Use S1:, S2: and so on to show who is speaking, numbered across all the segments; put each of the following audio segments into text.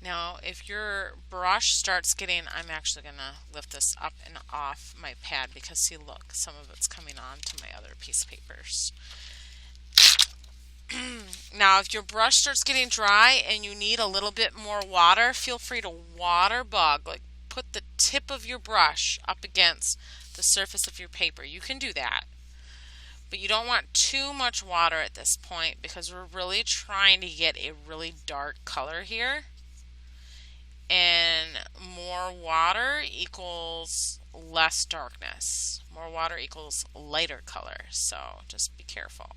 S1: Now, if your brush starts getting, I'm actually going to lift this up and off my pad because see, look, some of it's coming on to my other piece of papers. Now, if your brush starts getting dry and you need a little bit more water, feel free to water bug. Like, put the tip of your brush up against the surface of your paper. You can do that. But you don't want too much water at this point because we're really trying to get a really dark color here. And more water equals less darkness. More water equals lighter color. So just be careful.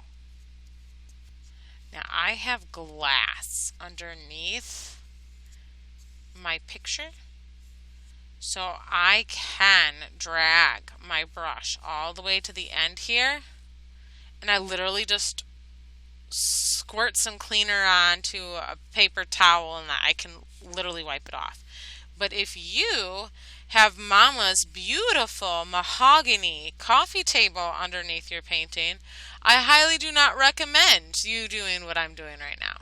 S1: Now I have glass underneath my picture, so I can drag my brush all the way to the end here, and I literally just squirt some cleaner onto a paper towel and I can literally wipe it off. But if you have Mama's beautiful mahogany coffee table underneath your painting, I highly do not recommend you doing what I'm doing right now.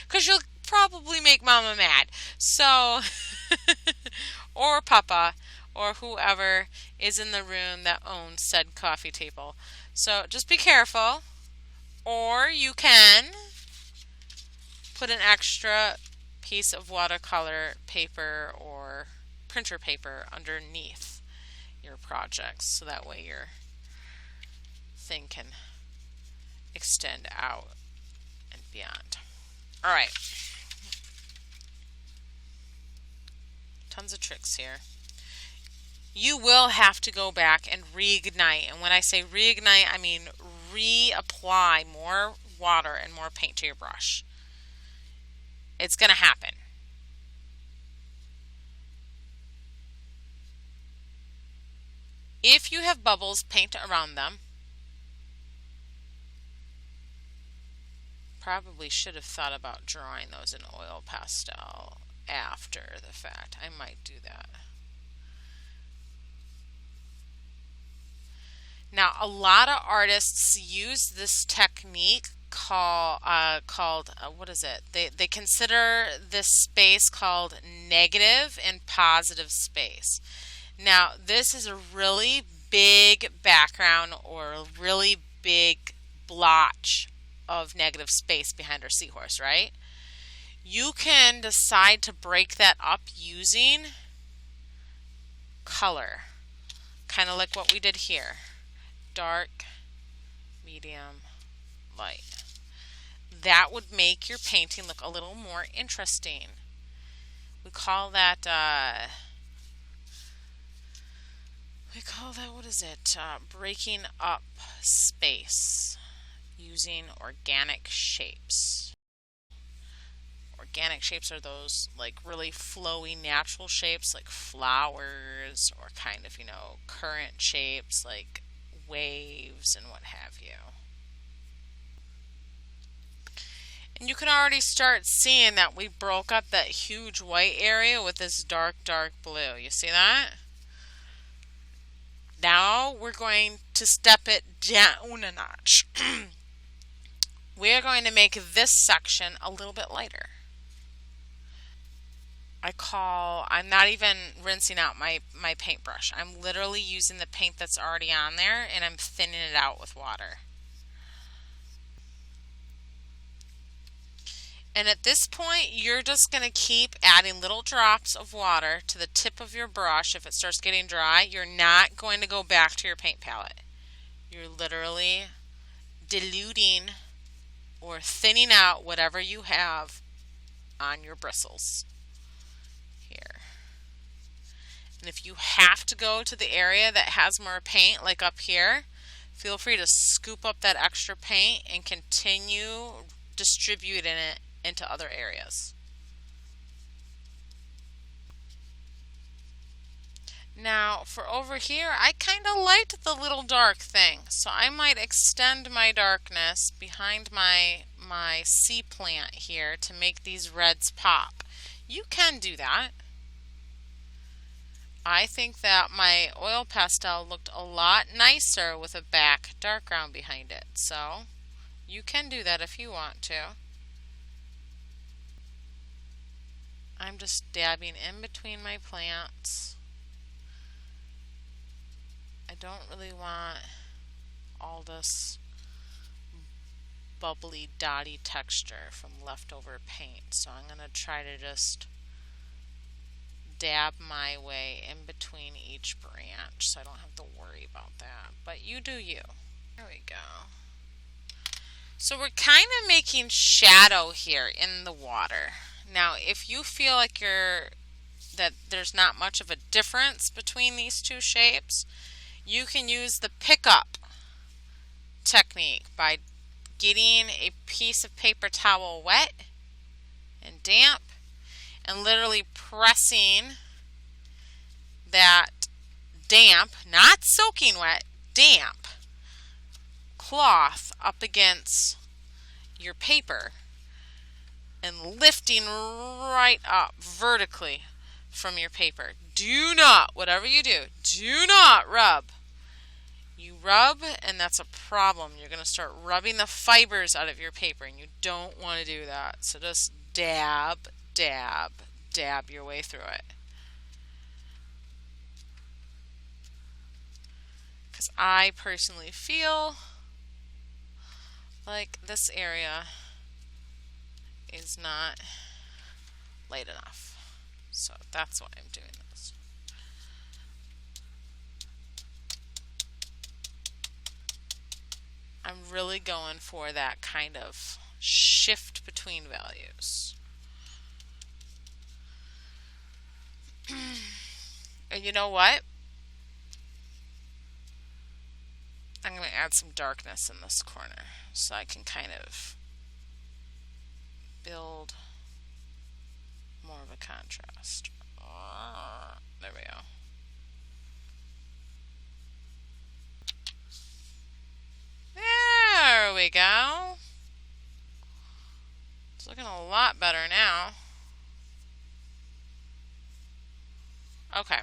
S1: Because you'll probably make Mama mad. So, or Papa, or whoever is in the room that owns said coffee table. So just be careful. Or you can put an extra piece of watercolor paper or printer paper underneath your projects so that way your thing can extend out and beyond. All right. Tons of tricks here. You will have to go back and reignite. And when I say reignite, I mean reapply more water and more paint to your brush. It's going to happen. If you have bubbles, paint around them. Probably should have thought about drawing those in oil pastel after the fact. I might do that. Now, a lot of artists use this technique called what is it? They consider this space called negative and positive space. Now, this is a really big background or a really big blotch of negative space behind our seahorse, right? You can decide to break that up using color, kind of like what we did here. Dark, medium, light. That would make your painting look a little more interesting. We call that, what is it? Breaking up space using organic shapes. Organic shapes are those like really flowy natural shapes like flowers or kind of, current shapes like waves and what have you. And you can already start seeing that we broke up that huge white area with this dark blue. You see that? Now we're going to step it down a notch. We're going to make this section a little bit lighter. I'm not even rinsing out my paintbrush. I'm literally using the paint that's already on there and I'm thinning it out with water. And at this point, you're just going to keep adding little drops of water to the tip of your brush. If it starts getting dry, you're not going to go back to your paint palette. You're literally diluting or thinning out whatever you have on your bristles here. And if you have to go to the area that has more paint, like up here, feel free to scoop up that extra paint and continue distributing it into other areas. Now for over here, I kind of liked the little dark thing, so I might extend my darkness behind my sea plant here to make these reds pop. You can do that. I think that my oil pastel looked a lot nicer with a dark background behind it, so you can do that if you want to. I'm just dabbing in between my plants. I don't really want all this bubbly dotty texture from leftover paint, so I'm going to try to just dab my way in between each branch so I don't have to worry about that. But you do you. There we go. So we're kind of making shadow here in the water. Now if you feel like that there's not much of a difference between these two shapes, you can use the pickup technique by getting a piece of paper towel wet and damp and literally pressing that damp, not soaking wet, damp cloth up against your paper and lifting right up vertically from your paper. Do not, whatever you do not rub. You rub and that's a problem. You're going to start rubbing the fibers out of your paper and you don't want to do that. So just dab, dab, dab your way through it. Because I personally feel like this area is not light enough. So that's why I'm doing this. I'm really going for that kind of shift between values. And you know what? I'm going to add some darkness in this corner so I can kind of build more of a contrast. There we go. There we go. It's looking a lot better now. Okay.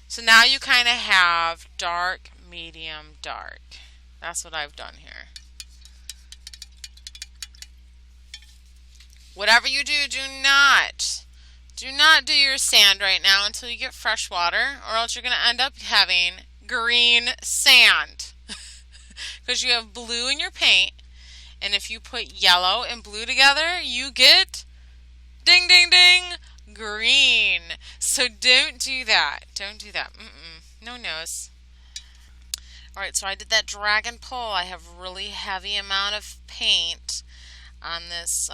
S1: So now you kind of have dark, medium, dark. That's what I've done here. Whatever you do, do not do your sand right now until you get fresh water, or else you're going to end up having green sand. Because you have blue in your paint, and if you put yellow and blue together, you get ding, ding, ding, green. So don't do that. Don't do that. No nos. Alright, so I did that dragon pull. I have really heavy amount of paint on this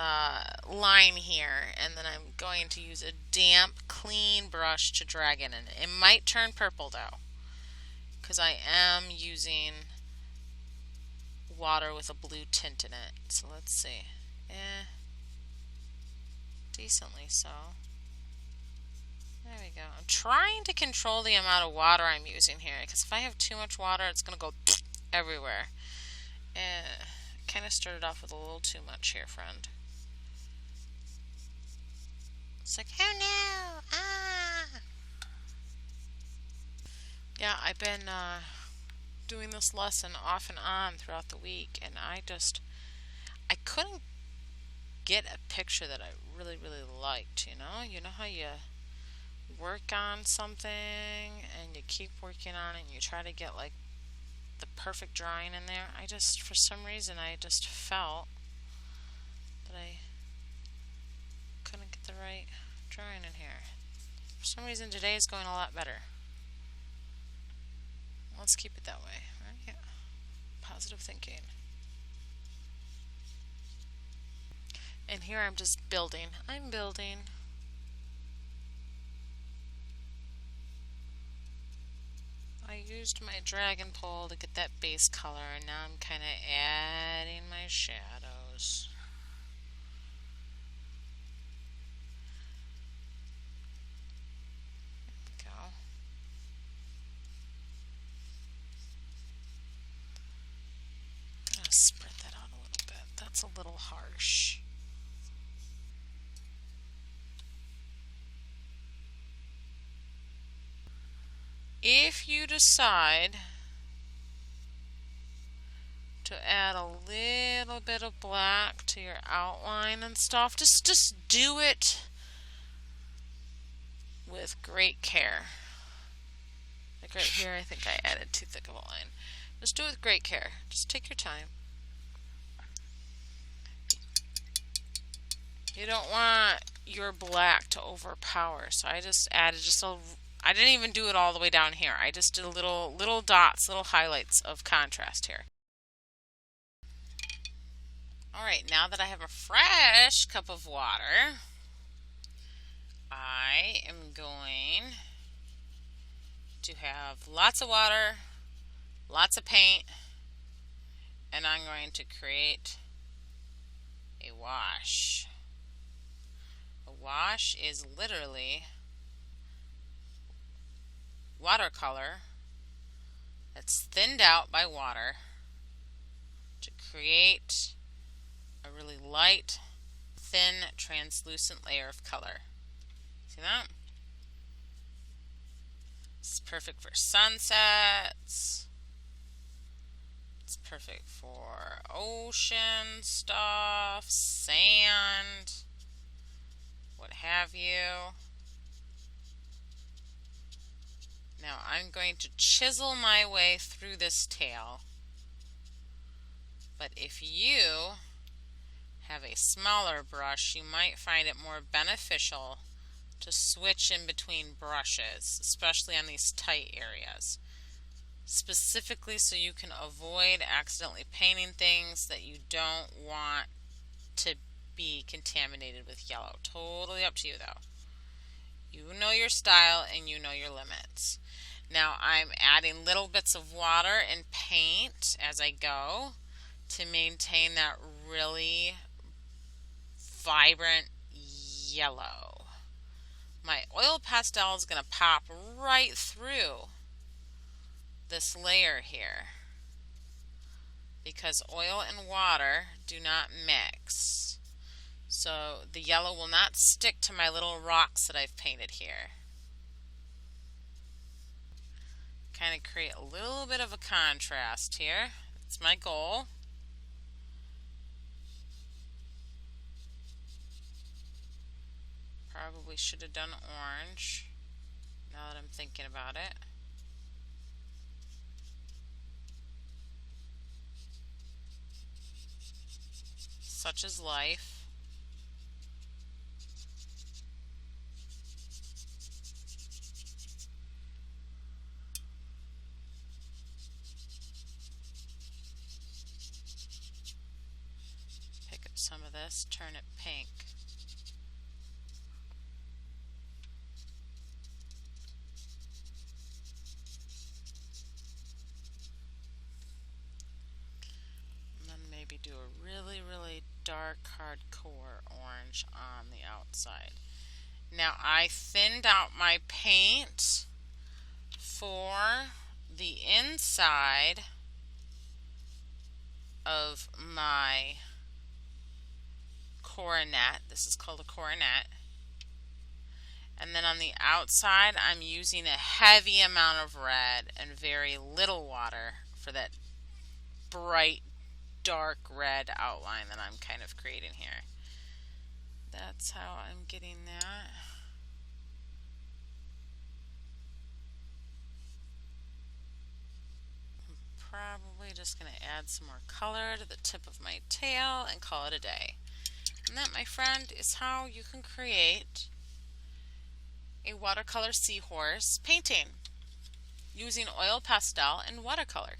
S1: line here, and then I'm going to use a damp, clean brush to drag it in. It might turn purple though, because I am using water with a blue tint in it. So let's see. Decently so. There we go. I'm trying to control the amount of water I'm using here, because if I have too much water, it's going to go everywhere. Kind of started off with a little too much here, friend. It's like, oh no! Ah! Yeah, I've been doing this lesson off and on throughout the week, and I couldn't get a picture that I really, really liked, you know? You know how you work on something and you keep working on it and you try to get like the perfect drawing in there? For some reason, I just felt that I couldn't get the right drawing in here. For some reason, today is going a lot better. Let's keep it that way, right? Yeah. Positive thinking. And here I'm just building. I'm building. I used my dragon pole to get that base color, and now I'm kind of adding my shadows. There we go. I'm going to spread that out a little bit. That's a little harsh. If you decide to add a little bit of black to your outline and stuff, just do it with great care. Like right here, I think I added too thick of a line. Just do it with great care. Just take your time. You don't want your black to overpower, so I just added just a. I didn't even do it all the way down here. I just did little dots, little highlights of contrast here. Alright, now that I have a fresh cup of water, I am going to have lots of water, lots of paint, and I'm going to create a wash. A wash is literally watercolor that's thinned out by water to create a really light, thin, translucent layer of color. See that? It's perfect for sunsets. It's perfect for ocean stuff, sand, what have you. Now I'm going to chisel my way through this tail. But if you have a smaller brush, you might find it more beneficial to switch in between brushes, especially on these tight areas. Specifically so you can avoid accidentally painting things that you don't want to be contaminated with yellow. Totally up to you though. You know your style and you know your limits. Now I'm adding little bits of water and paint as I go to maintain that really vibrant yellow. My oil pastel is going to pop right through this layer here because oil and water do not mix. So the yellow will not stick to my little rocks that I've painted here. Kind of create a little bit of a contrast here. That's my goal. Probably should have done orange now that I'm thinking about it. Such is life. Pick up some of this, turn it pink. Maybe do a really dark hardcore orange on the outside. Now I thinned out my paint for the inside of my coronet. This is called a coronet. And then on the outside I'm using a heavy amount of red and very little water for that bright dark red outline that I'm kind of creating here. That's how I'm getting that. I'm probably just going to add some more color to the tip of my tail and call it a day. And that, my friend, is how you can create a watercolor seahorse painting using oil pastel and watercolor.